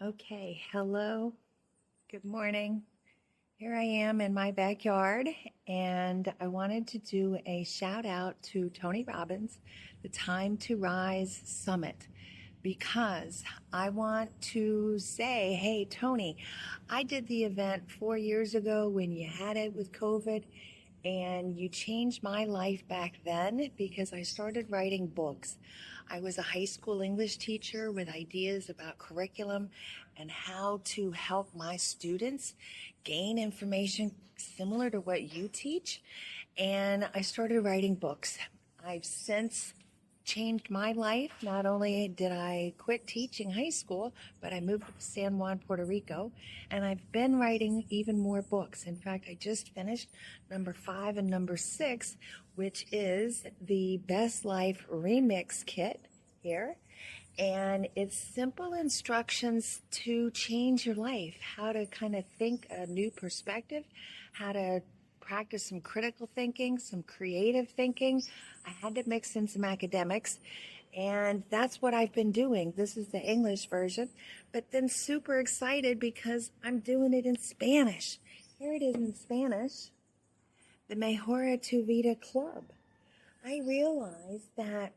Okay, hello, good morning. Here I am in my backyard, and I wanted to do a shout out to Tony Robbins, the Time to Rise Summit, because I want to say, hey, Tony, I did the event 4 years ago when you had it with COVID, and you changed my life back then because I started writing books. I was a high school English teacher with ideas about curriculum and how to help my students gain information similar to what you teach. And I started writing books. I've since changed my life. Not only did I quit teaching high school, but I moved to San Juan, Puerto Rico, and I've been writing even more books. In fact, I just finished number 5 and number 6, which is the Best Life REMIX kit here. And it's simple instructions to change your life, how to kind of think a new perspective, how to practice some critical thinking, some creative thinking. I had to mix in some academics, and that's what I've been doing. This is the English version, but then super excited because I'm doing it in Spanish. Here it is in Spanish, the Mejora Tu Vida Club. I realized that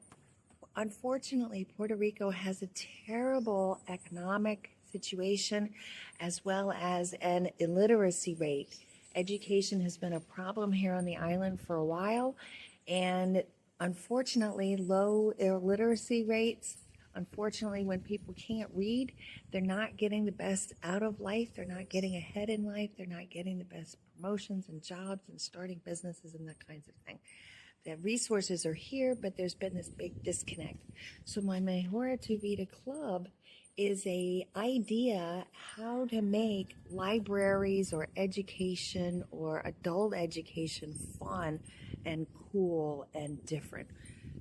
unfortunately Puerto Rico has a terrible economic situation as well as an illiteracy rate. Education has been a problem here on the island for a while, and unfortunately, low illiteracy rates. Unfortunately, when people can't read, they're not getting the best out of life. They're not getting ahead in life. They're not getting the best promotions and jobs and starting businesses and that kinds of thing. The resources are here, but there's been this big disconnect. So my Mejora Tu Vida Club is a idea how to make libraries or education or adult education fun and cool and different.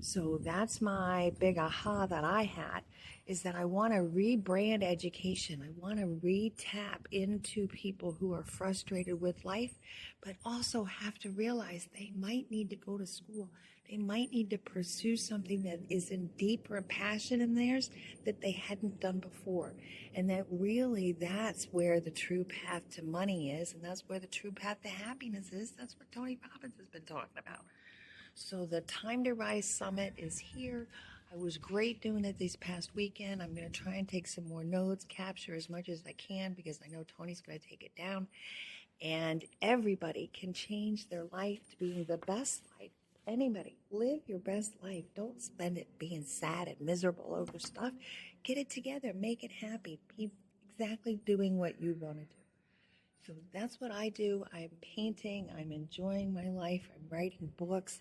So that's my big aha that I had, is that I want to rebrand education. I want to re-tap into people who are frustrated with life, but also have to realize they might need to go to school. They might need to pursue something that is in deeper passion in theirs that they hadn't done before. And that really, that's where the true path to money is, and that's where the true path to happiness is. That's what Tony Robbins has been talking about. So the Time to Rise Summit is here. I was great doing it this past weekend. I'm going to try and take some more notes, capture as much as I can, because I know Tony's going to take it down. And everybody can change their life to being the best life. Anybody, live your best life. Don't spend it being sad and miserable over stuff. Get it together. Make it happy. Be exactly doing what you want to do. So that's what I do. I'm painting. I'm enjoying my life. I'm writing books.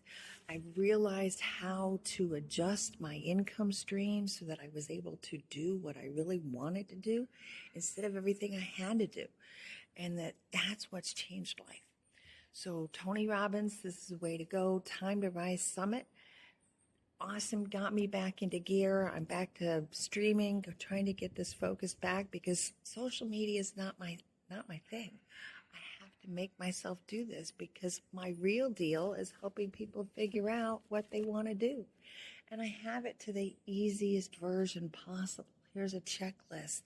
I realized how to adjust my income stream so that I was able to do what I really wanted to do instead of everything I had to do. And that's what's changed life. So Tony Robbins, this is the way to go. Time to Rise Summit. Awesome, got me back into gear. I'm back to streaming, trying to get this focus back because social media is not my thing. I have to make myself do this because my real deal is helping people figure out what they want to do. And I have it to the easiest version possible. Here's a checklist.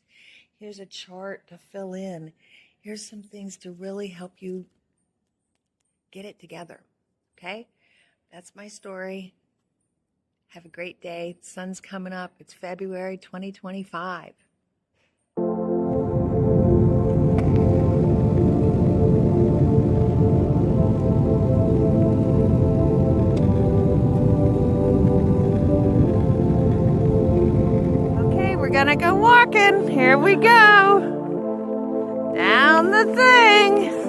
Here's a chart to fill in. Here's some things to really help you get it together. Okay? That's my story. Have a great day. The sun's coming up. It's February 2025. Okay, we're gonna go walking. Here we go. Down the thing.